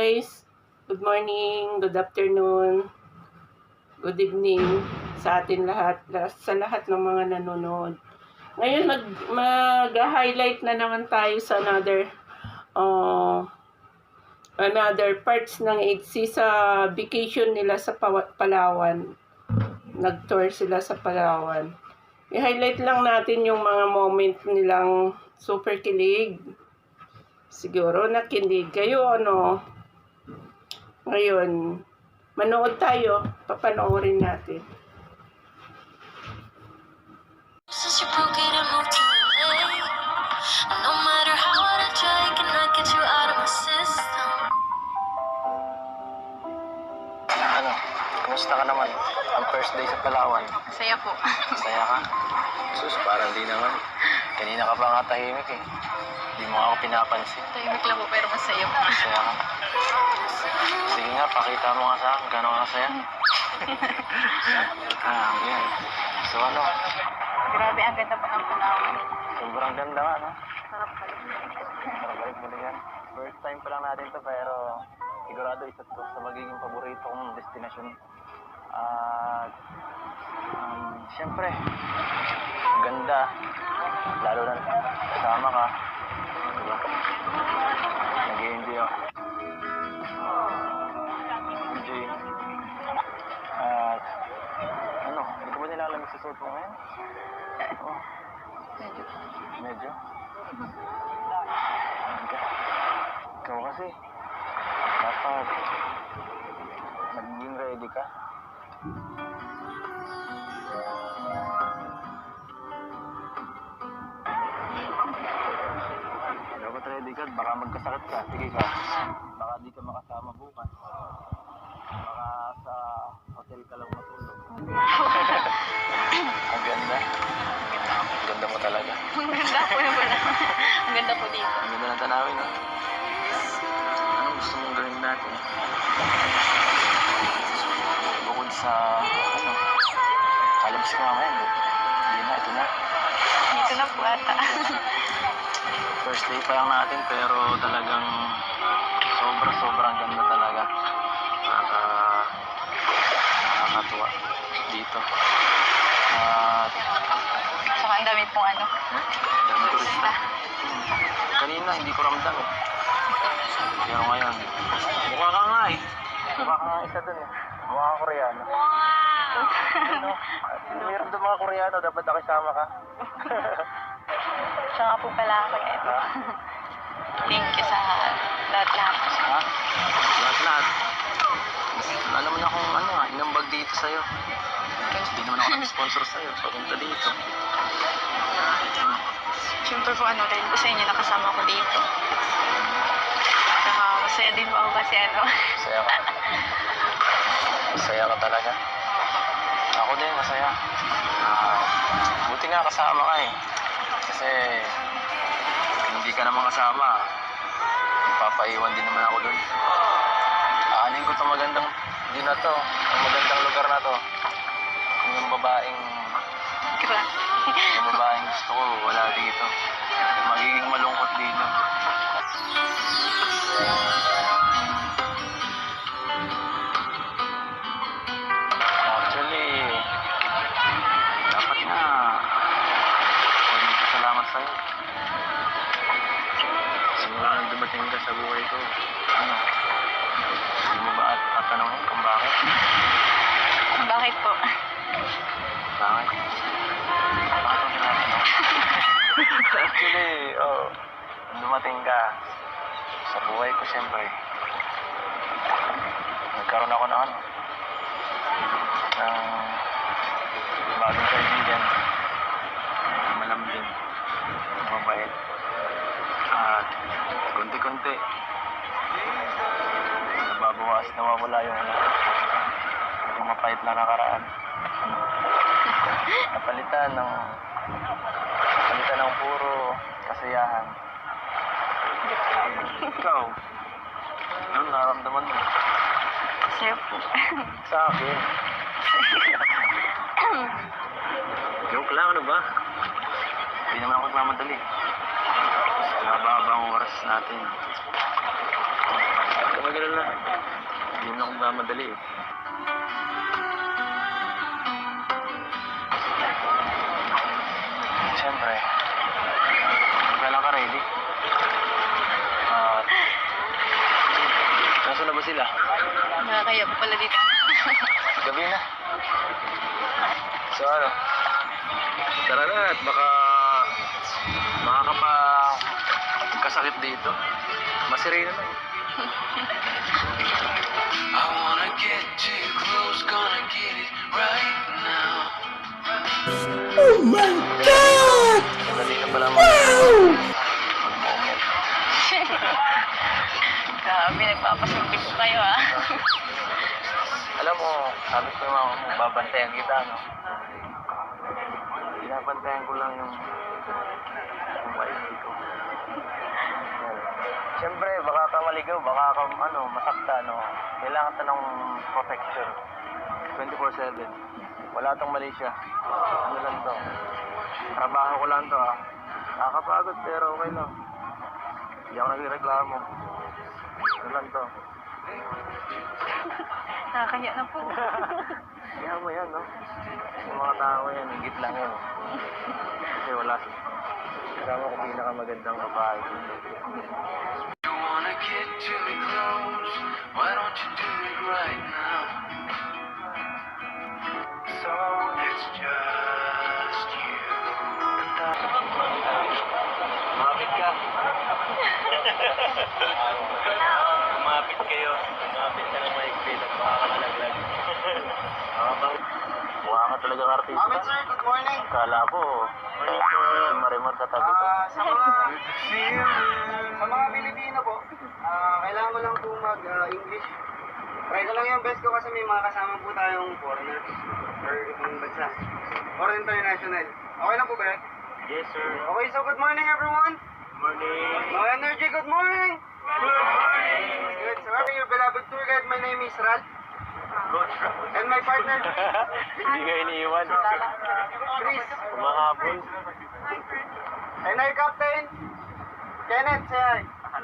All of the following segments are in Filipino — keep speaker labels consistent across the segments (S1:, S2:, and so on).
S1: guys! Good morning, good afternoon, good evening sa atin lahat, sa lahat ng mga nanonood. Ngayon mag-highlight na naman tayo sa another parts ng EDSI sa vacation nila sa Palawan. Nag-tour sila sa Palawan. I-highlight lang natin yung mga moment nilang super kilig. Siguro nakinig kayo, ano? Ngayon, manood tayo. Papanoorin natin.
S2: Since you broke it, I moved to LA. And no matter how hard I try, I cannot get you out of my system.
S3: Ano, kumusta ka naman? Ang first day sa Palawan.
S4: Masaya po.
S3: Masaya ka? Sus, parang di naman. Kanina ka pa nga tahimik eh. Di mo ako pinapansin.
S4: Tahimik lang po pero masaya po.
S3: Masaya ka? Sige nga, pakita mo nga sa akin. Gano'n ka masaya? Yan. So ano?
S4: Grabe, ang ganda po ng Palawan.
S3: Sobrang ganda nga, no?
S4: Sarap balik.
S3: Sarap balik-balikan. First time pa lang natin to pero sigurado isa to sa magiging paborito kong destinasyon. At siyempre, ganda. Lalo na kasama ka. Diba? Nag-i-enjoy ako. Enjoy. At ano, hindi ko ba nilalamig sa suot mo ngayon? Oh,
S4: Medyo.
S3: medyo. Ikaw kasi, dapat magiging ready ka. Dapat ready ka, baka magkasakit ka. Sige ka, baka di ka makasama bukas. Baka sa hotel ka lang matulog. Ang ganda. Ang ganda mo talaga.
S4: Ang ganda po yung pala. Ang ganda po dito.
S3: Ang ganda ng tanawin, no? Anong gusto mong gawin natin? Bukod sa, kalabas ka mamaya, hindi na, ito na.
S4: Dito na po ata.
S3: First day pa lang natin, pero talagang sobrang ganda talaga. Nakakatuwa dito. At
S4: Saka ang dami pong ano.
S3: dami turista.
S4: Turista.
S3: Kanina, hindi ko ramdam eh. Pero ngayon, mukha ka nga eh. Mukha ka nga isa dun eh. Mukha ka Koreano. Ano? Meron doon mga Koreano, dapat nakisama ka.
S4: Siya nga po pala ako ito. Thank you sa lahat-lahat.
S3: Ha? Lahat-lahat. Alam mo na kung inambag dito sa'yo. Hindi naman ako nag-sponsor sa'yo. Papunta dito.
S4: Siyempre po dahil po sa inyo nakasama ko dito. Saka masaya din po ako kasi
S3: Masaya ka. Masaya ka talaga. Ako din, masaya. Buti nga kasama ka eh. Kasi hindi ka naman kasama. Ipapaiwan din naman ako dun. Aanin ko itong magandang din na to. Ang magandang lugar na to. Yung babaeng gusto ko, wala dito. Magiging malungkot dito. Actually, dapat na salamat sa'yo. Simula nang dumating ka sa buhay ko, hindi mo ba at tanongin kung bakit?
S4: Bakit po?
S3: Bakit? Bakit ang tinatanong? Actually, nung dumating ka sa buhay ko, siyempre, nagkaroon ako ng bagong kaibigan, malambing, mabait, at konti-konti, nawawala yung mapait na nakaraan. Napalitan ng puro kasiyahan. Ikaw, ano naramdaman mo?
S4: Sa'yo po.
S3: Sa akin? Joke lang, ano ba? Hindi naman ako nagmamadali. Mahaba ang oras natin. Huwag ka magalala. na. Hindi na akong mamadali eh. Siyempre, kailan ka ready? At, nasa na ba sila?
S4: Nakakaya po pala dito.
S3: Gabi na. So ano? Tara na at baka makakapagkasakit dito. Masirena na eh. I wanna get too close, gonna get it right now. Oh my God! Kanina pala mag-moment.
S4: Grabe, nagpapasukin po kayo ah.
S3: Alam mo, sabi ko yung mama mo, babantayan kita, no? Binabantayan ko lang yung wifi ko. Siyempre, baka ka maligaw, baka ka, masakta, no? Kailangan ta ng protection. 24/7. Wala tong mali siya. Ano lang to? Trabaho ko lang to, ah. Nakakapagod, pero okay lang. Hindi ako nagreklamo. Ano lang to?
S4: Nakakaya na po.
S3: Kaya mo yan, no? Yung mga tao yan, higit lang yan. Kasi wala. Kasama ko pinakamagandang babae dito. You wanna get to me close, why don't you do it right now? So it's just you and I. Mapit ka. Mapit kayo. Mapit ka ng maigpit at makakalaglag. Mukha ka talagang artista.
S5: Amin sir, good morning.
S3: Kala ko, si Marimar sa tabi ko.
S5: Sa mga Pilipino po, kailangan ko lang po mag-English. Try ko lang yung best ko kasi may mga kasama po tayong foreigners or ibang bansa. Or international. Okay lang po ba?
S3: Yes, sir.
S5: Okay, so good morning everyone.
S3: Morning.
S5: No energy, good morning. Good morning. Good. So having your beloved tour guide, my name is Ralph. And my partner,
S3: Hindi ka iniiwan.
S5: Chris.
S3: Kumahabol.
S5: And our captain, Kenneth, say hi. And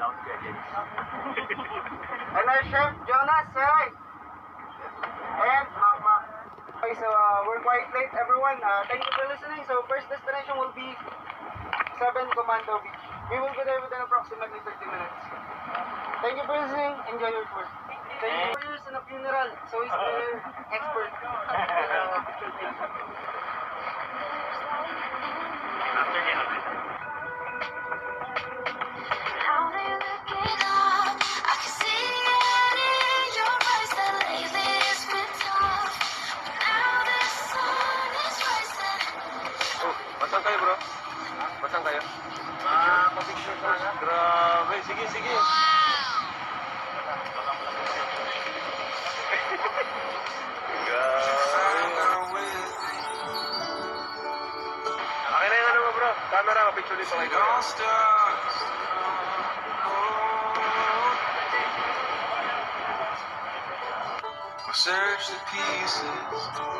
S5: our chef, Jonas, say hi. And Mac. Okay, so we're quite late, everyone. Thank you for listening. So first destination will be 7 Commando Beach. We will be there within approximately 30 minutes. Thank you for listening. Enjoy your tour. Thank you for years in a funeral. So he's the expert.
S2: How they looking up? I can see it in your eyes that lately it's been tough. But now the sun is rising.
S3: Oh, basan kayo, bro? Basan kayo? Papicture sana. Grabe, sige. Akin na yung ano mo, bro. Camera, kapicture dito kayo.
S6: Search the pieces for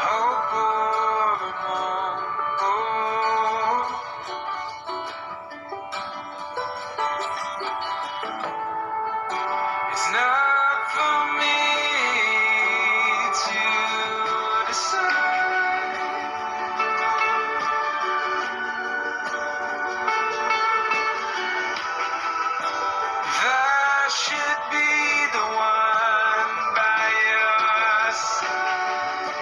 S6: hope of a moment. It's not for me to decide. I should be the one by your side.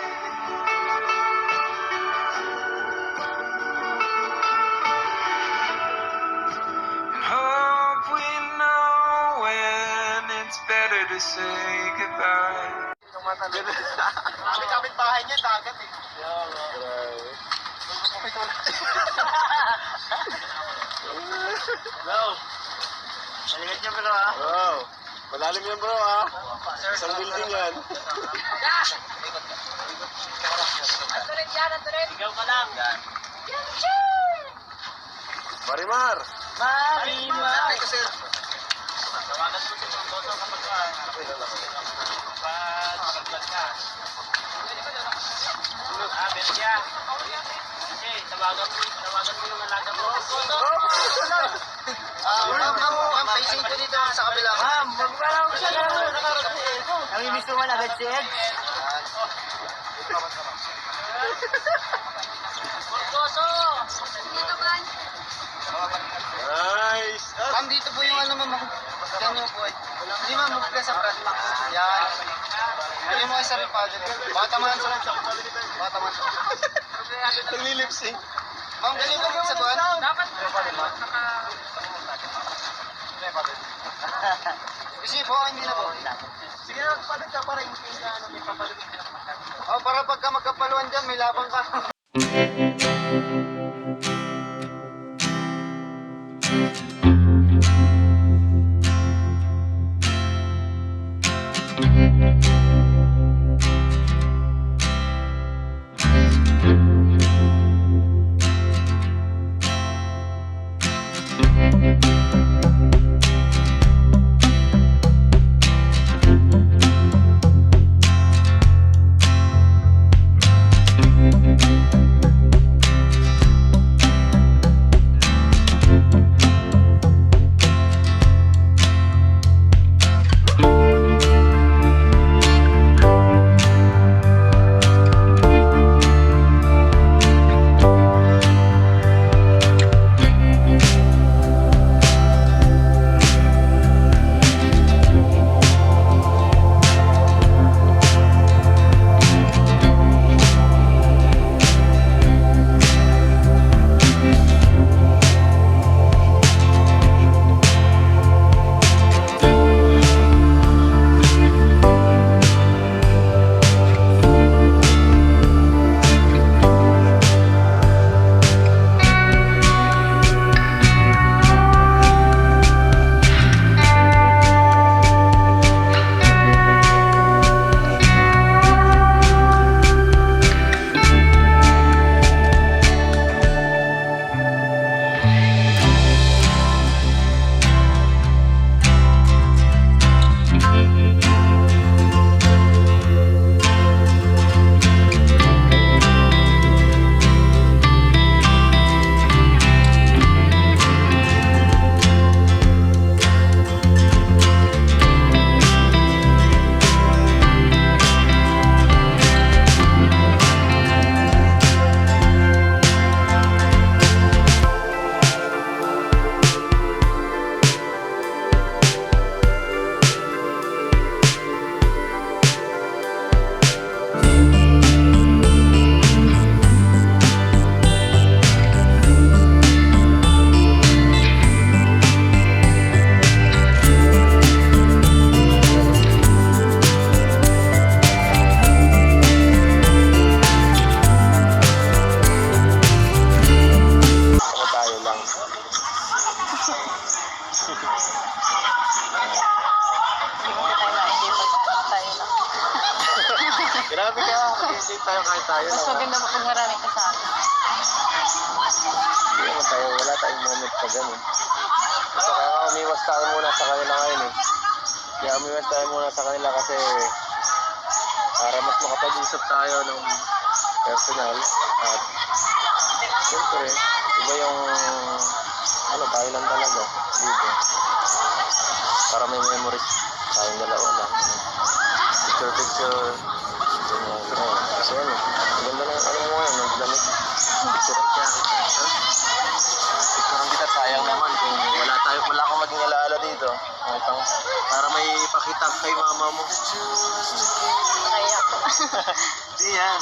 S6: And hope we know when it's better to say goodbye.
S5: Kapit bahay niya, dagat eh.
S3: Bro,
S5: Maligat niya pero ha.
S3: bro. Malalim yan, bro, ha? Isang building yan.
S5: Ikaw ka lang.
S3: Marimar!
S5: Marimar.
S3: Tawagan mo si Toto kapag Belgia. Okay, tawagan mo yung alaga mo.
S5: 5 dito sa kabila. Ma'am, magpapalawag siya na nakarating. Namimiss mo man agad si Ed.
S3: Nice!
S5: Ma'am, dito po yung ano, ma'am. Yan yung po. Hindi, ma'am, magpila sa front. Yan. Hindi mo kayo sa ripada. Bata man sa lang. Bata man sa lang.
S3: Naglilipsing.
S5: Ma'am, ganito po sa buwan. Dapat. Kasi po, hindi na po. Sige na, palit ka para hindi na ano, may papalit. Oh, para pagka magkapaluan dyan, may labang ka.
S3: Grabe ka, mag-enjoy tayo kahit tayo
S4: Mas
S3: lang.
S4: maganda mo kung maraming kasama.
S3: Hindi naman tayo, wala tayong moment pa ganun. Saka umiwas tayo muna sa kanila ngayon eh. Kaya umiwas tayo muna sa kanila kasi para mas makapag-usap tayo ng personal at siyempre, iba yung ano, tayo lang talaga dito. Para may memories tayong dalawa lang. Picture. Kasi ano, ang ganda ng ano mo ngayon, nagdamit. Picturean kaya kita. Ha? Picturean kita, sayang naman kung wala akong maging alaala dito. Para may ipakita kay mama mo.
S4: Kaya ako.
S3: Di yan.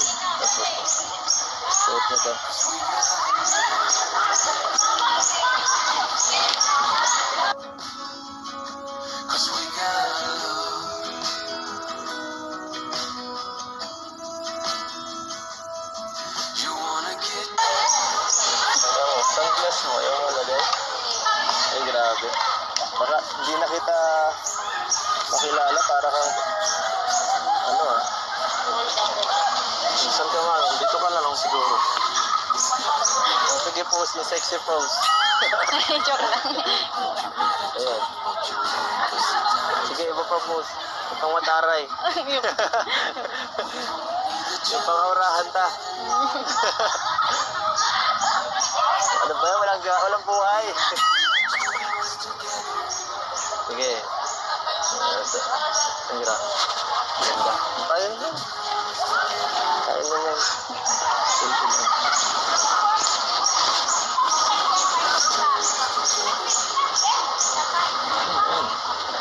S3: Suot na to. Sunglass mo, yung malagay. Ay, grabe. Baka hindi na kita makilala para kang ano ah. Saan ka man? Dito ka na lang siguro. Sige, pose yung sexy pose.
S4: Joke lang.
S3: Ayan. Sige, iba pa pose. Huwag kang mataray. Yung pangaurahan ta. Ano ba yan? Walang buhay. Sige. Tira. Ganda. Tayo na. Tayo na yan. Simple lang.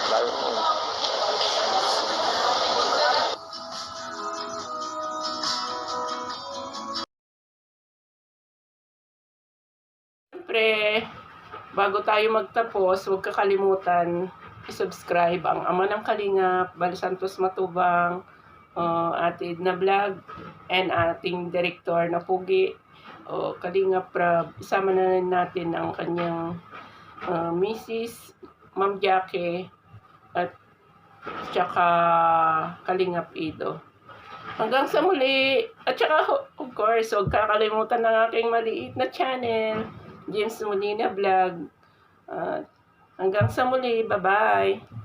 S3: Layo mo.
S1: Siyempre, bago tayo magtapos, huwag kakalimutan i-subscribe ang Ama ng Kalingap, Bal Santos Matubang, Ate Edna Vlog, and ating director na Pugi, Kalingap Rab. Isama na rin natin ang kanyang Mrs. Ma'am Jackie at tsaka Kalingap Ido. Hanggang sa muli. At saka, of course, huwag kakalimutan ng aking maliit na channel, James Molina Vlog. Hanggang sa muli. Bye-bye.